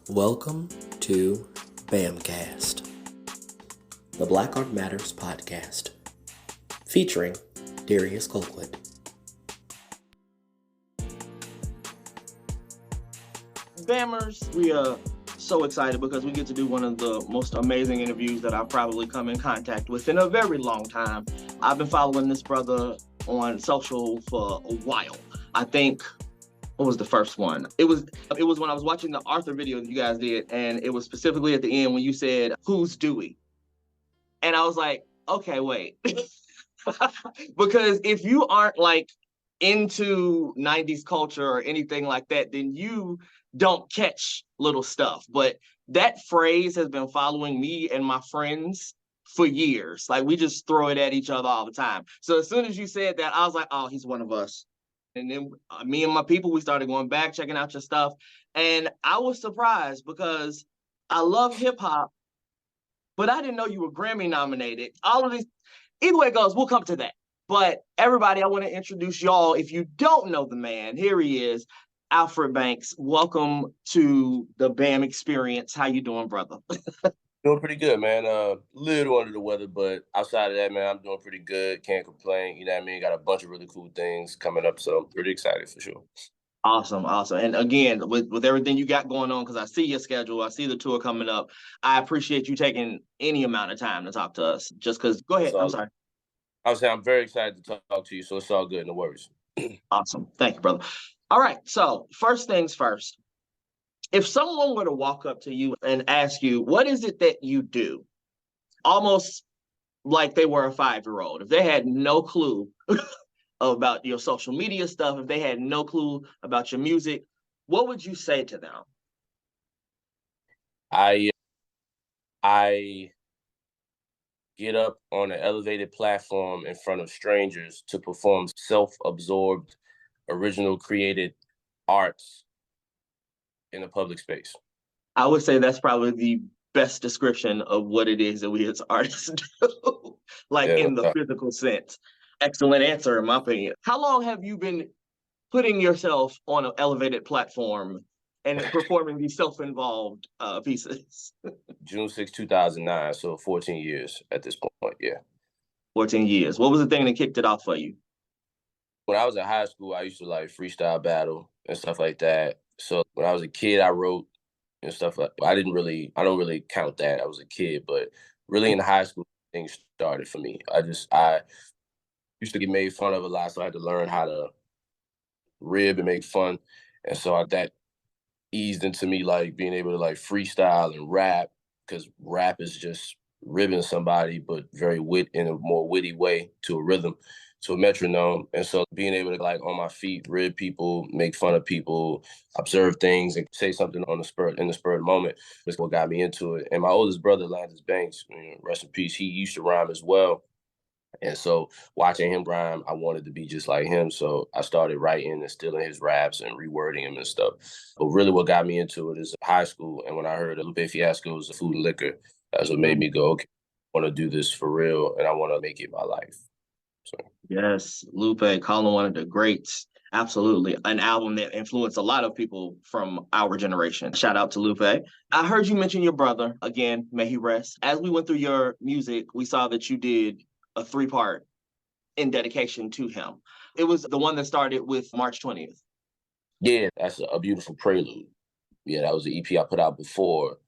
Welcome to Bamcast, the Black Art Matters podcast, featuring Darius Colquitt. Bammers, we are so excited because we get to do one of the most amazing interviews that I've probably come in contact with in a very long time. I've been following this brother on social for a while. I think, what was the first one? It was when I was watching the Arthur video that you guys did, and it was specifically at the end when you said, "Who's Dewey?" And I was like, okay, wait. Because if you aren't like into 90s culture or anything like that, then you don't catch little stuff. But that phrase has been following me and my friends for years. Like, we just throw it at each other all the time. So as soon as you said that, I was like, oh, he's one of us. And then me and my people, we started going back, checking out your stuff. And I was surprised because I love hip hop, but I didn't know you were Grammy nominated. All of these, either way it goes, we'll come to that. But everybody, I want to introduce y'all. If you don't know the man, here he is, Alfred Banks. Welcome to the BAM experience. How you doing, brother? Doing pretty good, man. Little under the weather, but outside of that, man, I'm doing pretty good. Can't complain. You know what I mean? Got a bunch of really cool things coming up, so I'm pretty excited for sure. Awesome. And again, with everything you got going on, because I see your schedule, I see the tour coming up, I appreciate you taking any amount of time to talk to us. Just because, go ahead. I'm sorry. I was saying I'm very excited to talk to you, so it's all good. No worries. Awesome. Thank you, brother. All right. So first things first, if someone were to walk up to you and ask you, what is it that you do? Almost like they were a 5-year-old. If they had no clue about your social media stuff, if they had no clue about your music, what would you say to them? I get up on an elevated platform in front of strangers to perform self-absorbed, original created arts in a public space. I would say that's probably the best description of what it is that we as artists do, like in the physical sense. Excellent answer, in my opinion. How long have you been putting yourself on an elevated platform and performing these self-involved pieces? June 6, 2009, so 14 years at this point, yeah. 14 years. What was the thing that kicked it off for you? When I was in high school, I used to like freestyle battle and stuff like that. So when I was a kid, I wrote and stuff like that. I don't really count that. I was a kid, but really in high school, things started for me. I used to get made fun of a lot, so I had to learn how to rib and make fun. And so that eased into me like being able to like freestyle and rap, because rap is just ribbing somebody, but in a more witty way, to a rhythm, to a metronome. And so being able to like on my feet, rib people, make fun of people, observe things and say something in the spur of the moment is what got me into it. And my oldest brother, Landis Banks, rest in peace, he used to rhyme as well. And so watching him rhyme, I wanted to be just like him. So I started writing and stealing his raps and rewording him and stuff. But really what got me into it is high school. And when I heard Lupe Fiasco's Food and Liquor, that's what made me go, okay, I want to do this for real and I want to make it my life. So. Yes, Lupe, calling one of the greats. Absolutely. An album that influenced a lot of people from our generation. Shout out to Lupe. I heard you mention your brother. Again, may he rest. As we went through your music, we saw that you did a 3-part in dedication to him. It was the one that started with March 20th. Yeah, that's a beautiful prelude. Yeah, that was the EP I put out before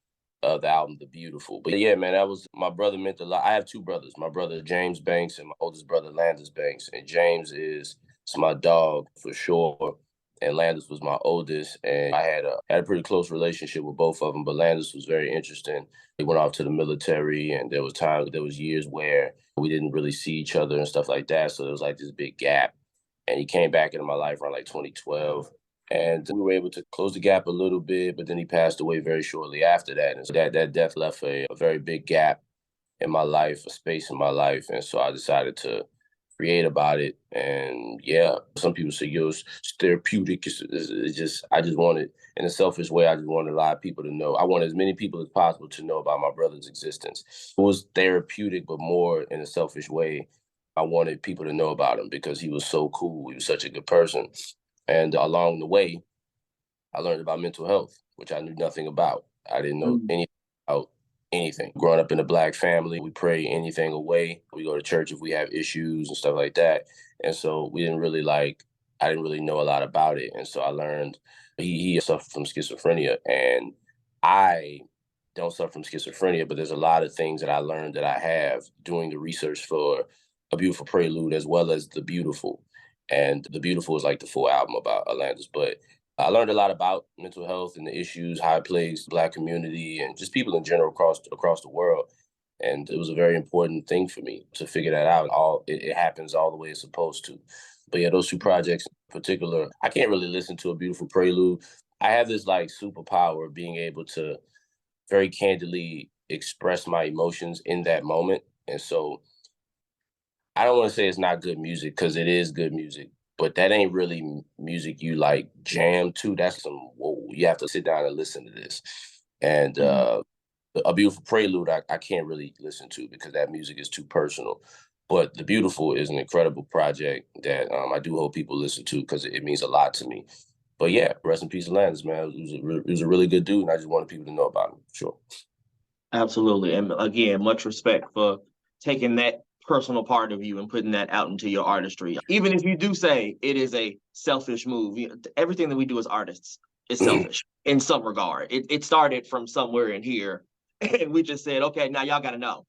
the album, The Beautiful. But yeah, man, that was, my brother meant a lot. I have 2 brothers, my brother James Banks and my oldest brother Landis Banks. And James is my dog for sure. And Landis was my oldest. And I had a pretty close relationship with both of them, but Landis was very interesting. He went off to the military, and there was years where we didn't really see each other and stuff like that. So there was like this big gap. And he came back into my life around like 2012. And we were able to close the gap a little bit, but then he passed away very shortly after that. And so that death left a very big gap in my life, a space in my life. And so I decided to create about it. And yeah, some people say, yo, it's therapeutic. I just wanted, in a selfish way, I just wanted a lot of people to know. I wanted as many people as possible to know about my brother's existence. It was therapeutic, but more in a selfish way. I wanted people to know about him because he was so cool. He was such a good person. And along the way, I learned about mental health, which I knew nothing about. I didn't know anything about anything. Growing up in a Black family, we pray anything away. We go to church if we have issues and stuff like that. And so we didn't really I didn't really know a lot about it. And so I learned he suffered from schizophrenia. And I don't suffer from schizophrenia, but there's a lot of things that I learned that I have doing the research for A Beautiful Prelude as well as The Beautiful. And The Beautiful is like the full album about Atlantis. But I learned a lot about mental health and the issues, how it plagues the Black community and just people in general across the world. And it was a very important thing for me to figure that out. It happens all the way it's supposed to. But yeah, those two projects in particular, I can't really listen to A Beautiful Prelude. I have this like superpower of being able to very candidly express my emotions in that moment. And so I don't want to say it's not good music because it is good music, but that ain't really music you like jam to. That's whoa, you have to sit down and listen to this. And A Beautiful Prelude, I can't really listen to because that music is too personal. But The Beautiful is an incredible project that I do hope people listen to because it means a lot to me. But yeah, rest in peace, Atlantis, man. He was a really good dude, and I just wanted people to know about him. Sure. Absolutely. And again, much respect for taking that personal part of you and putting that out into your artistry. Even if you do say it is a selfish move, everything that we do as artists is selfish in some regard. It started from somewhere in here, and we just said, okay, now y'all got to know.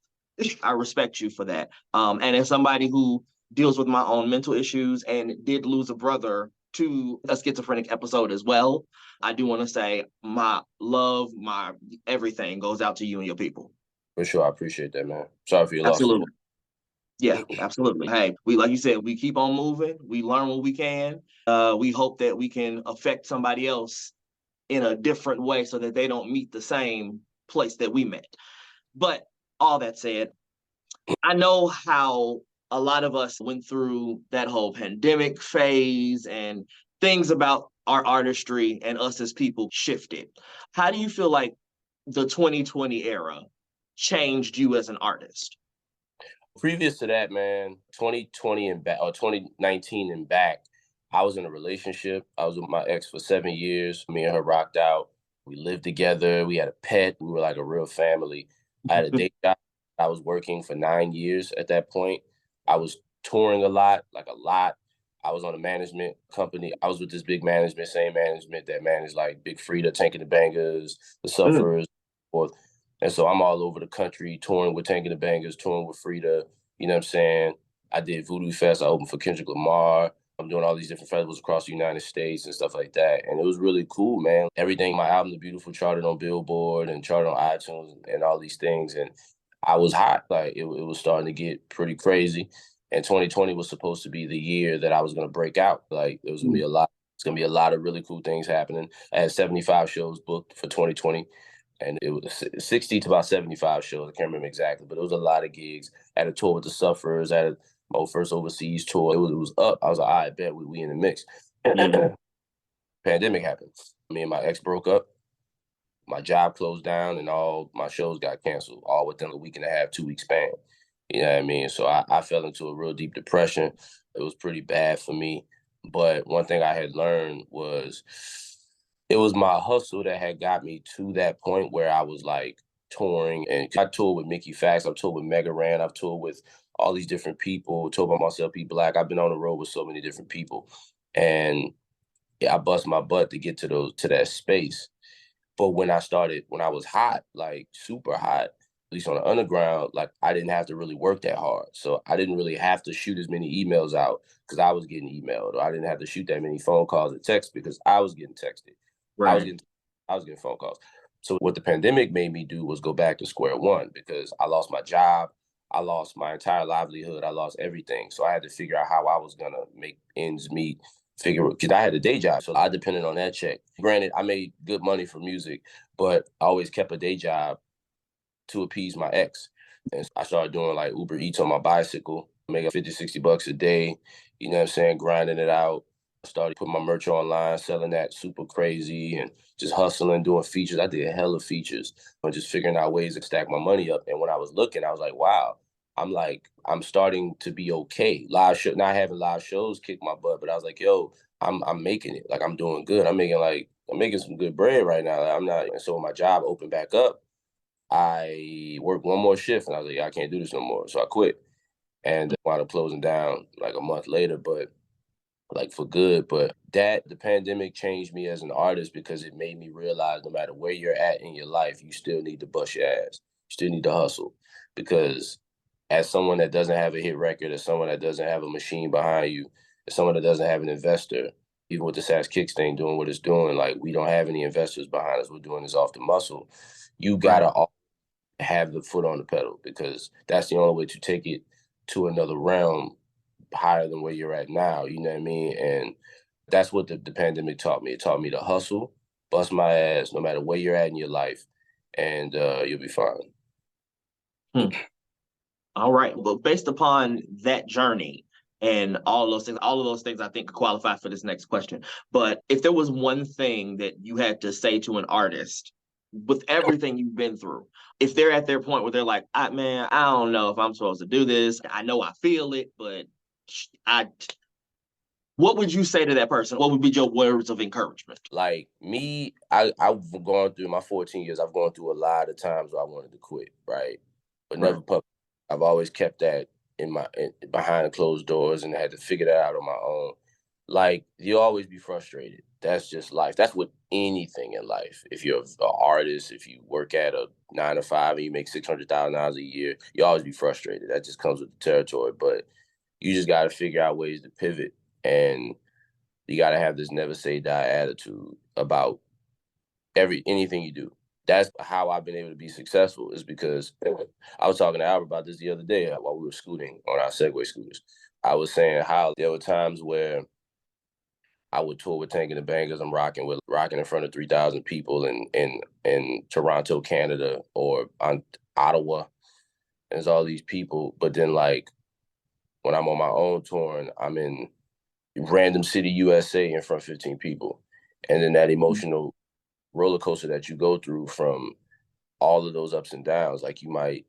I respect you for that. And as somebody who deals with my own mental issues and did lose a brother to a schizophrenic episode as well, I do want to say my love, my everything goes out to you and your people. For sure. I appreciate that, man. Sorry for your loss. Absolutely. Yeah, absolutely. Hey, like you said, we keep on moving. We learn what we can. We hope that we can affect somebody else in a different way so that they don't meet the same place that we met. But all that said, I know how a lot of us went through that whole pandemic phase and things about our artistry and us as people shifted. How do you feel like the 2020 era changed you as an artist? Previous to that, man, 2020 and back, or 2019 and back, I was in a relationship. I was with my ex for 7 years. Me and her rocked out. We lived together. We had a pet. We were like a real family. I had a day job. I was working for 9 years at that point. I was touring a lot, like a lot. I was on a management company. I was with this big management, same management that managed like Big Frida, Tanking the Bangas, The Sufferers, forth. And so I'm all over the country touring with Tanking the Bangas, touring with Frida. You know what I'm saying? I did Voodoo Fest. I opened for Kendrick Lamar. I'm doing all these different festivals across the United States and stuff like that. And it was really cool, man. Everything, my album, The Beautiful, charted on Billboard and charted on iTunes and all these things. And I was hot. Like it was starting to get pretty crazy. And 2020 was supposed to be the year that I was going to break out. Like there was going to be a lot. It's going to be a lot of really cool things happening. I had 75 shows booked for 2020. And it was 60 to about 75 shows. I can't remember exactly, but it was a lot of gigs. I had a tour with The Sufferers. I had my first overseas tour. It was up. I was like, I bet we in the mix. Pandemic happened. Me and my ex broke up. My job closed down and all my shows got canceled, all within a week and a half, 2 week span. You know what I mean? So I fell into a real deep depression. It was pretty bad for me. But one thing I had learned was it was my hustle that had got me to that point where I was like touring. And I toured with Mickey Factz. I've toured with Mega Ran. I've toured with all these different people. Toured by myself, P Black. I've been on the road with so many different people. And yeah, I bust my butt to get to that space. But when I was hot, like super hot, at least on the underground, like I didn't have to really work that hard. So I didn't really have to shoot as many emails out because I was getting emailed. Or I didn't have to shoot that many phone calls or texts because I was getting texted. Right. I was getting phone calls. So what the pandemic made me do was go back to square one because I lost my job. I lost my entire livelihood. I lost everything. So I had to figure out how I was going to make ends meet, because I had a day job. So I depended on that check. Granted, I made good money for music, but I always kept a day job to appease my ex. And I started doing like Uber Eats on my bicycle, making 50, 60 bucks a day, you know what I'm saying, grinding it out. I started putting my merch online, selling that super crazy and just hustling, doing features. I did a hell of features and just figuring out ways to stack my money up. And when I was looking, I was like, wow, I'm starting to be okay. Not having live shows kick my butt, but I was like, yo, I'm making it. Like I'm doing good. I'm making like I'm making some good bread right now. I'm not, and so when my job opened back up, I worked one more shift and I was like, I can't do this no more. So I quit and wound up closing down like a month later, but like for good. But the pandemic changed me as an artist because it made me realize no matter where you're at in your life, you still need to bust your ass. You still need to hustle because as someone that doesn't have a hit record, as someone that doesn't have a machine behind you, as someone that doesn't have an investor, even with the Sass Kicks thing doing what it's doing, like we don't have any investors behind us. We're doing this off the muscle. You gotta have the foot on the pedal because that's the only way to take it to another realm higher than where you're at now. You know what I mean? And that's what the pandemic taught me. It taught me to hustle, bust my ass, no matter where you're at in your life, and you'll be fine. All right. Well, based upon that journey and all of those things I think could qualify for this next question. But if there was one thing that you had to say to an artist with everything you've been through, if they're at their point where they're like, man, I don't know if I'm supposed to do this. I know I feel it, but what would you say to that person? What would be your words of encouragement? Like me, I've gone through my 14 years, I've gone through a lot of times where I wanted to quit, right? But never public. I've always kept that behind closed doors and had to figure that out on my own. Like, you'll always be frustrated. That's just life. That's with anything in life. If you're an artist, if you work at a 9 to 5 and you make $600,000 a year, you always be frustrated. That just comes with the territory. But you just got to figure out ways to pivot, and you got to have this never say die attitude about anything you do. That's how I've been able to be successful, is because I was talking to Alfred about this the other day while we were scooting on our Segway scooters. I was saying how there were times where I would tour with Tank and the Bangas. I'm rocking in front of 3,000 people in Toronto, Canada, or on Ottawa. There's all these people, but then like when I'm on my own touring, I'm in random city, USA, in front of 15 people, and then that emotional roller coaster that you go through from all of those ups and downs. Like I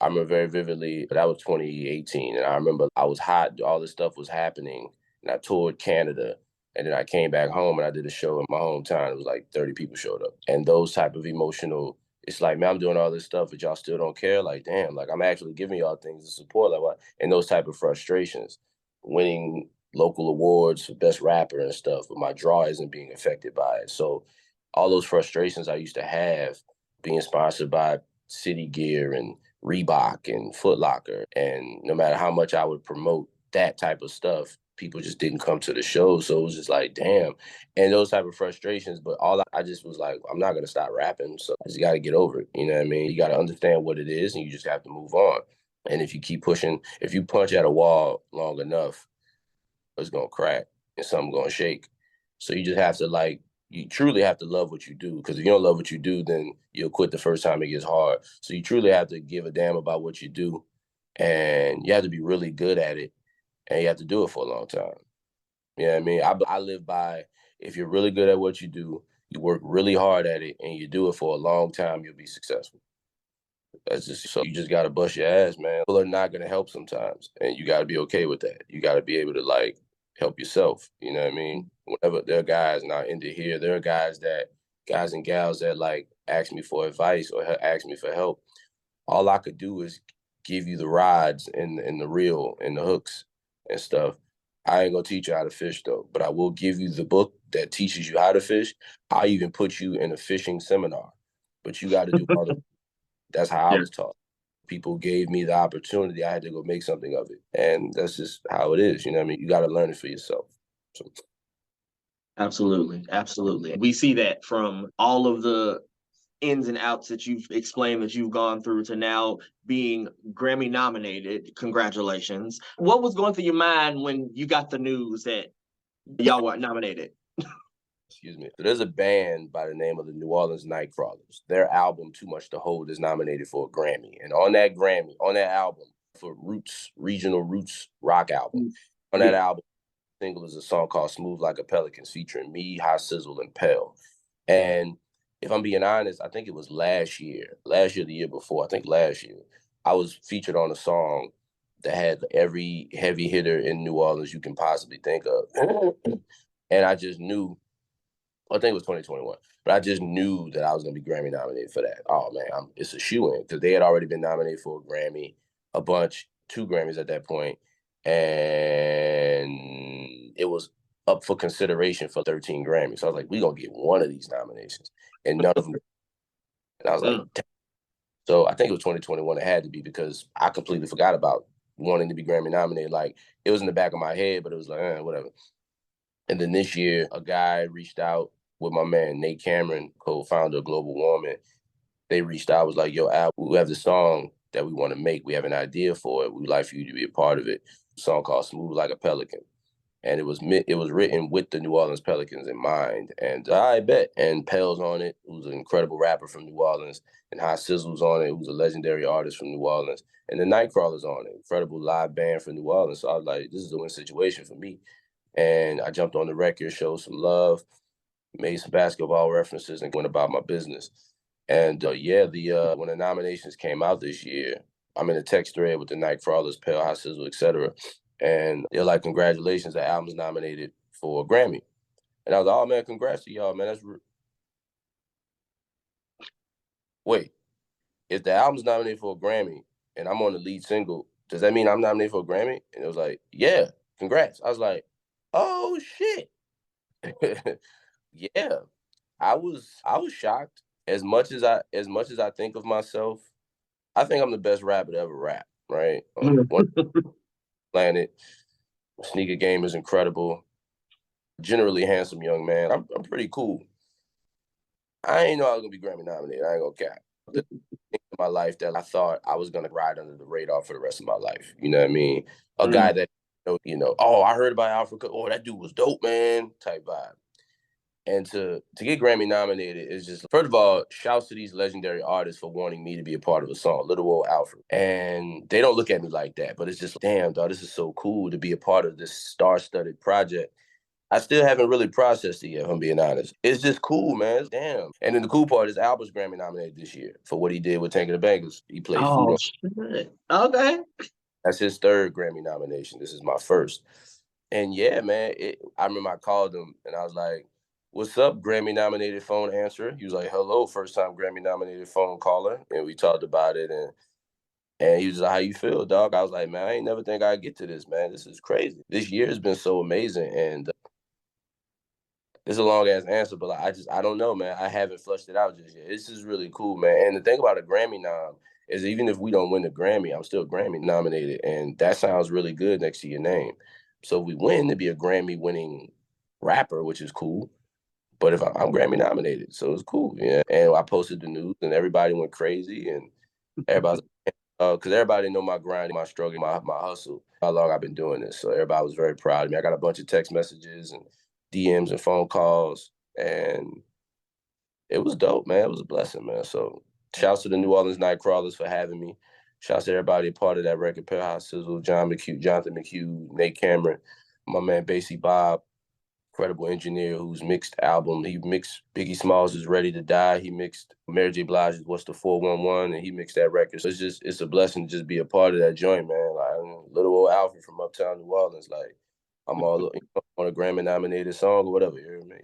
remember very vividly, that was 2018. And I remember I was hot, all this stuff was happening, and I toured Canada. And then I came back home and I did a show in my hometown. It was like 30 people showed up. And those type of emotional, it's like, man, I'm doing all this stuff, but y'all still don't care. Like, damn, like I'm actually giving y'all things to support. Like what? And those type of frustrations, winning local awards for best rapper and stuff, but my draw isn't being affected by it. So all those frustrations I used to have being sponsored by City Gear and Reebok and Foot Locker, and no matter how much I would promote that type of stuff, people just didn't come to the show. So it was just like, damn. And those type of frustrations, but I just was like, I'm not going to stop rapping. So I just got to get over it. You know what I mean? You got to understand what it is and you just have to move on. And if you keep pushing, if you punch at a wall long enough, it's going to crack and something's going to shake. So you just have to you truly have to love what you do, because if you don't love what you do, then you'll quit the first time it gets hard. So you truly have to give a damn about what you do, and you have to be really good at it, and you have to do it for a long time. You know what I mean? I live by, if you're really good at what you do, you work really hard at it, and you do it for a long time, you'll be successful. That's just, so you just got to bust your ass, man. People are not going to help sometimes, and you got to be okay with that. You got to be able to help yourself. You know what I mean? Whenever there are guys, and I end it here, there are guys and gals that ask me for advice or ask me for help. All I could do is give you the rods and the reel and the hooks and stuff. I ain't gonna teach you how to fish though, but I will give you the book that teaches you how to fish. I'll even put you in a fishing seminar, but you got to do other. That's how I was taught. People gave me the opportunity. I had to go make something of it. And that's just how it is. You know what I mean? You got to learn it for yourself. So. Absolutely. Absolutely. We see that from all of the ins and outs that you've explained that you've gone through to now being Grammy nominated. Congratulations. What was going through your mind when you got the news that y'all were nominated? Excuse me. So there's a band by the name of the New Orleans Nightcrawlers. Their album, Too Much to Hold, is nominated for a Grammy. And on that album, for regional roots rock album, on that album, single is a song called Smooth Like a Pelican, featuring me, High Sizzle, and Pell. And if I'm being honest, I think it was the year before, I was featured on a song that had every heavy hitter in New Orleans you can possibly think of. And I just knew, I think it was 2021. But I just knew that I was going to be Grammy nominated for that. Oh, man, it's a shoo-in because they had already been nominated for a Grammy, a bunch, 2 Grammys at that point, and it was up for consideration for 13 Grammys. So I was like, we're going to get one of these nominations, and none of them. And I was like, damn. So I think it was 2021. It had to be because I completely forgot about wanting to be Grammy nominated. Like, it was in the back of my head, but it was like, whatever. And then this year, a guy reached out with my man, Nate Cameron, co-founder of Global Warming. They reached out, was like, yo, Al, we have this song that we want to make. We have an idea for it. We'd like for you to be a part of it. A song called Smooth Like a Pelican. And it was written with the New Orleans Pelicans in mind. And I bet. And Pell's on it, who's an incredible rapper from New Orleans. And High Sizzle's on it, who's a legendary artist from New Orleans. And the Nightcrawler's on it, incredible live band from New Orleans. So I was like, this is a win situation for me. And I jumped on the record, showed some love, made some basketball references, and went about my business. And when the nominations came out this year, I'm in a text thread with the Nightcrawlers, Pell, High Sizzle, etc. And they're like, congratulations, the album's nominated for a Grammy. And I was like, oh, man, congrats to y'all, man. Wait, if the album's nominated for a Grammy and I'm on the lead single, does that mean I'm nominated for a Grammy? And it was like, yeah, congrats. I was like, oh, shit. Yeah, I was shocked. As much as I think of myself, I think I'm the best rapper to ever rap, right? One planet. Sneaker game is incredible. Generally handsome young man. I'm pretty cool. I ain't know I was gonna be Grammy nominated. I ain't gonna cap. The thing in my life that I thought I was gonna ride under the radar for the rest of my life. You know what I mean? A guy that oh, I heard about Alfred. Oh, that dude was dope, man. Type vibe. And to get Grammy nominated is just, first of all, shouts to these legendary artists for wanting me to be a part of a song, Little Old Alfred. And they don't look at me like that, but it's just, damn, dog, this is so cool to be a part of this star-studded project. I still haven't really processed it yet, if I'm being honest. It's just cool, man. Damn. And then the cool part is Albert's Grammy nominated this year for what he did with Tank of the Bangas. He played Food on. Shit. Okay. That's his 3rd Grammy nomination. This is my 1st. And yeah, man, I remember I called him and I was like, what's up, Grammy-nominated phone answerer? He was like, hello, first-time Grammy-nominated phone caller. And we talked about it, and he was like, how you feel, dog? I was like, man, I ain't never think I'd get to this, man. This is crazy. This year has been so amazing, and it's a long-ass answer, but I don't know, man. I haven't flushed it out just yet. This is really cool, man. And the thing about a Grammy nom is even if we don't win the Grammy, I'm still Grammy-nominated, and that sounds really good next to your name. So if we win, it'd be a Grammy-winning rapper, which is cool. But if I'm Grammy nominated, so it's cool, yeah. And I posted the news, and everybody went crazy, and everybody's because everybody know my grind, my struggle, my hustle, how long I've been doing this. So everybody was very proud of me. I got a bunch of text messages and DMs and phone calls, and it was dope, man. It was a blessing, man. So shouts to the New Orleans Nightcrawlers for having me. Shouts to everybody a part of that record, Pell, High Sizzle, Jonathan McHugh, Nate Cameron, my man Basie Bob. Incredible engineer who's mixed album. He mixed Biggie Smalls' Is Ready to Die. He mixed Mary J. Blige's What's the 411, and he mixed that record. So it's a blessing to just be a part of that joint, man. Like Little Old Alfred from uptown New Orleans. Like I'm all on a Grammy nominated song or whatever. You hear me?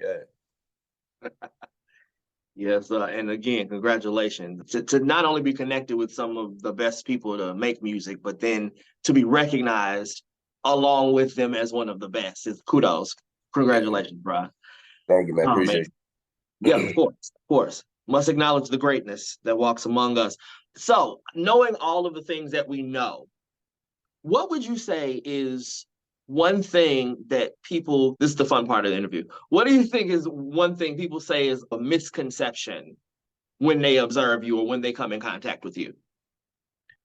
Yeah. Yes, and again, congratulations to not only be connected with some of the best people to make music, but then to be recognized along with them as one of the best. It's kudos. Congratulations, bro. Thank you, man. Appreciate you. Yeah, of course. Must acknowledge the greatness that walks among us. So, knowing all of the things that we know, what would you say is one thing that people, this is the fun part of the interview, what do you think is one thing people say is a misconception when they observe you or when they come in contact with you?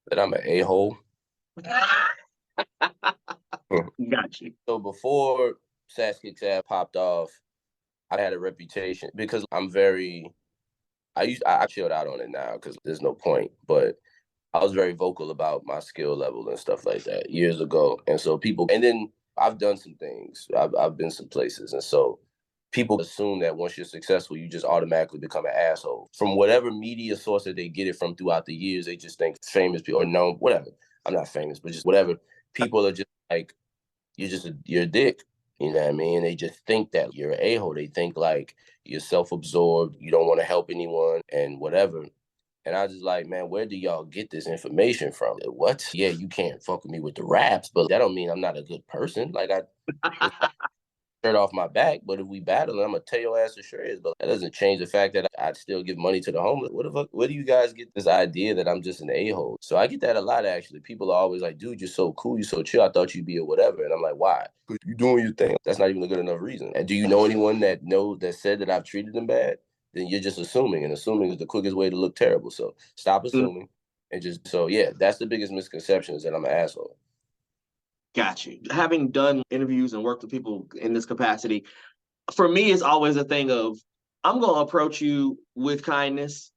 That I'm an a-hole. Got you. So before Sass Kicks Ass popped off, I had a reputation because I chilled out on it now because there's no point, but I was very vocal about my skill level and stuff like that years ago. And so and then I've done some things, I've been some places. And so people assume that once you're successful, you just automatically become an asshole. From whatever media source that they get it from throughout the years, they just think famous people or known, whatever. I'm not famous, but just whatever. People are just like, you're a dick. You know what I mean? They just think that you're an a-hole. They think like you're self-absorbed, you don't want to help anyone and whatever. And I was just like, man, where do y'all get this information from? What? Yeah, you can't fuck with me with the raps, but that don't mean I'm not a good person. Like it's not shirt off my back, but if we battle, I'm gonna tear your ass to shreds. But that doesn't change the fact that I'd still give money to the homeless. What the fuck? Where do you guys get this idea that I'm just an a-hole? So I get that a lot, actually. People are always like, dude, you're so cool, you're so chill. I thought you'd be a whatever. And I'm like, why? Because you doing your thing. That's not even a good enough reason. And do you know anyone that said that I've treated them bad? Then you're just assuming, and assuming is the quickest way to look terrible. So stop assuming. And just, so yeah, that's the biggest misconception, is that I'm an asshole. Got you. Having done interviews and worked with people in this capacity, for me, it's always a thing of, I'm going to approach you with kindness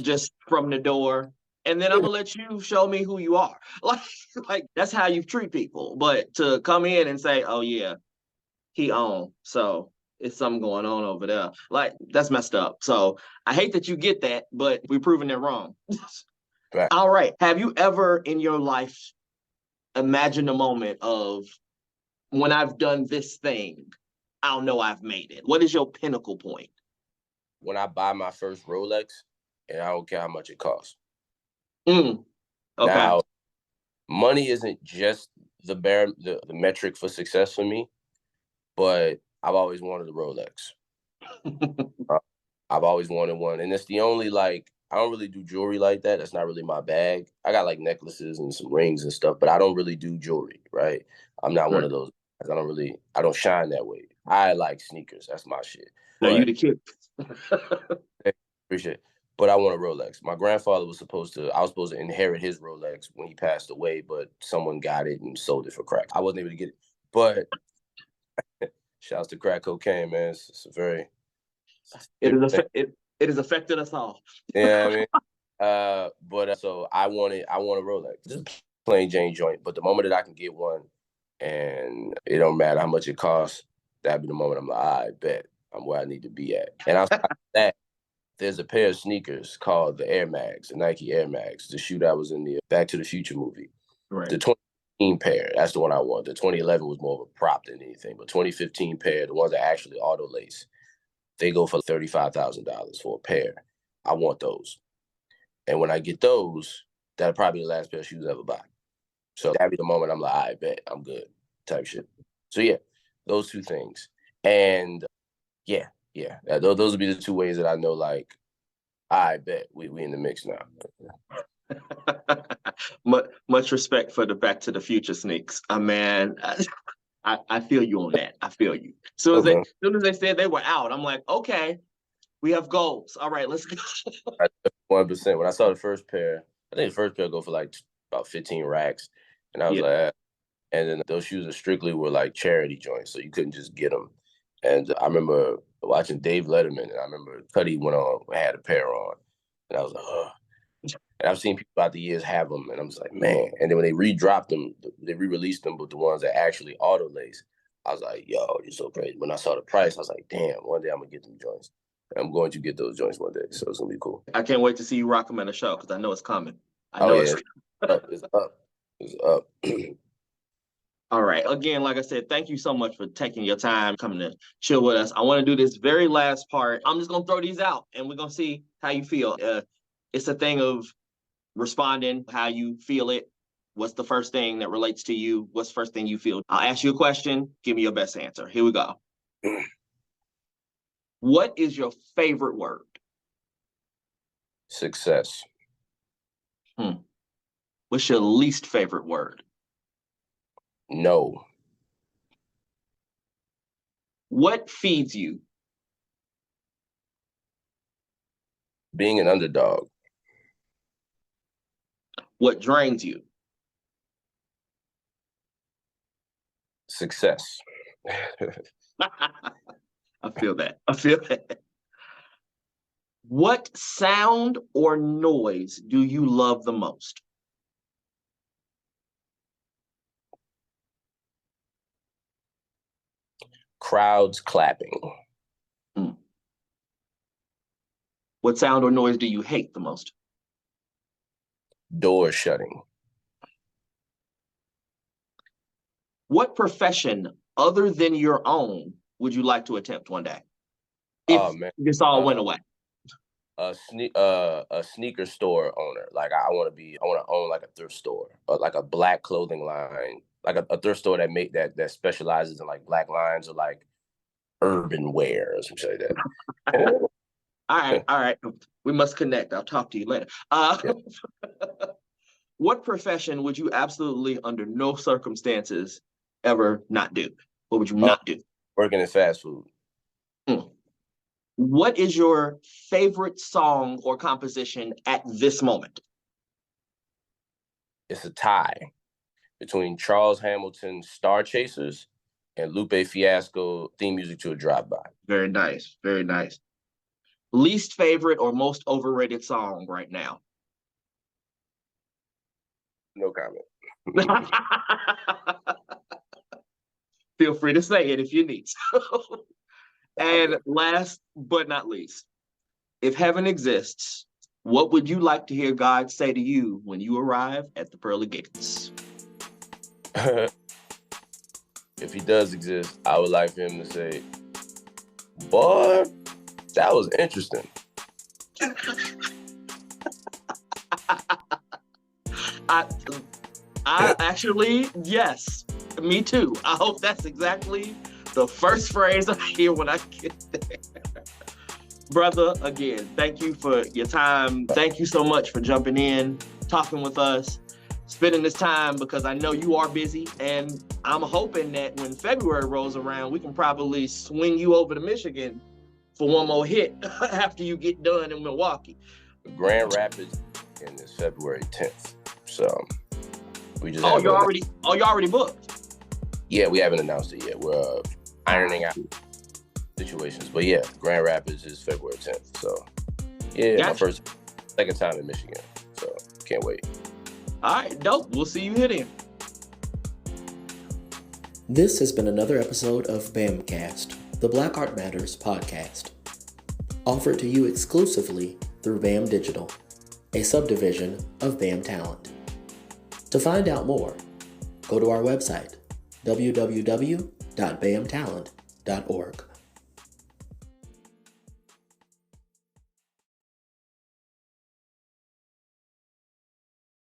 just from the door, and then I'm going to let you show me who you are. Like that's how you treat people. But to come in and say, oh, yeah, he on, so it's something going on over there. Like, that's messed up. So I hate that you get that, but we're proving it wrong. Right. All right. Have you ever in your life imagined a moment of, when I've done this thing, I'll know I've made it? What is your pinnacle point? When I buy my first Rolex, and I don't care how much it costs. Okay. Now, money isn't just the metric for success for me, but I've always wanted a Rolex. I've always wanted one, and it's the only, like, I don't really do jewelry like that. That's not really my bag. I got like necklaces and some rings and stuff, but I don't really do jewelry, right? I'm not one of those. I don't shine that way. I like sneakers. That's my shit. No, you the kid. Appreciate it. But I want a Rolex. My grandfather I was supposed to inherit his Rolex when he passed away, but someone got it and sold it for crack. I wasn't able to get it. But shouts to crack cocaine, man. It's a very... It has affected us all. Yeah, I mean, so I want a Rolex, just plain Jane joint. But the moment that I can get one, and it don't matter how much it costs, that'd be the moment I'm like, I bet I'm where I need to be at. And outside of that, there's a pair of sneakers called the Air Mags, the Nike Air Mags, the shoe that was in the Back to the Future movie. Right. The 2015 pair, that's the one I want. The 2011 was more of a prop than anything, but 2015 pair, the ones that actually auto lace, they go for $35,000 for a pair. I want those. And when I get those, that'll probably be the last pair of shoes I ever buy. So that'd be the moment I'm like, I bet I'm good type shit. So yeah, those two things. And yeah, those would be the two ways that I know, like, I bet we in the mix now. Much respect for the Back to the Future sneaks. Man, I feel you on that. I feel you. Soon as they said they were out, I'm like, okay, we have goals. All right, let's go. 100%. When I saw the first pair, I think the first pair go for like about 15 racks. And I was like, and then those shoes were like charity joints, so you couldn't just get them. And I remember watching Dave Letterman, and I remember Cuddy had a pair on. And I was like, ugh. And I've seen people throughout the years have them, and I'm just like, man. And then when they re-dropped them, they re-released them with the ones that actually auto lace. I was like, yo, you're so crazy. When I saw the price, I was like, damn, one day I'm going to get them joints. I'm going to get those joints one day, so it's going to be cool. I can't wait to see you rock them at a show, because I know it's coming. It's up. It's up. All right. Again, like I said, thank you so much for taking your time coming to chill with us. I want to do this very last part. I'm just going to throw these out, and we're going to see how you feel. It's a thing of responding how you feel it. What's the first thing that relates to you? What's the first thing you feel? I'll ask you a question. Give me your best answer. Here we go. What is your favorite word? Success. What's your least favorite word? No. What feeds you? Being an underdog. What drains you? Success. I feel that. What sound or noise do you love the most? Crowds clapping. What sound or noise do you hate the most? Doors shutting. What profession other than your own would you like to attempt one day? Oh If man, this all went away. a sneaker store owner. Like I want to own like a thrift store, or like a black clothing line, like a thrift store that specializes in like black lines or like urban wear or something like that. All right. We must connect. I'll talk to you later. Yeah. What profession would you absolutely, under no circumstances, ever not do? What would you not do? Working in fast food. What is your favorite song or composition at this moment? It's a tie between Charles Hamilton's Star Chasers and Lupe Fiasco theme music to a drive-by. Very nice. Very nice. Least favorite or most overrated song right now? No comment. Feel free to say it if you need to. And last but not least, if heaven exists, what would you like to hear God say to you when you arrive at the pearly gates? If he does exist, I would like for him to say, boy, that was interesting. I actually, yes, me too. I hope that's exactly the first phrase I hear when I get there. Brother, again, thank you for your time. Thank you so much for jumping in, talking with us, spending this time, because I know you are busy, and I'm hoping that when February rolls around, we can probably swing you over to Michigan for one more hit after you get done in Milwaukee. Grand Rapids is February 10th. So we just you already booked? Yeah, we haven't announced it yet. We're ironing out situations. But yeah, Grand Rapids is February 10th. So yeah, gotcha. My second time in Michigan. So can't wait. All right, dope. We'll see you here then. This has been another episode of Bamcast, the Black Art Matters podcast, offered to you exclusively through BAM Digital, a subdivision of BAM Talent. To find out more, go to our website, www.bamtalent.org.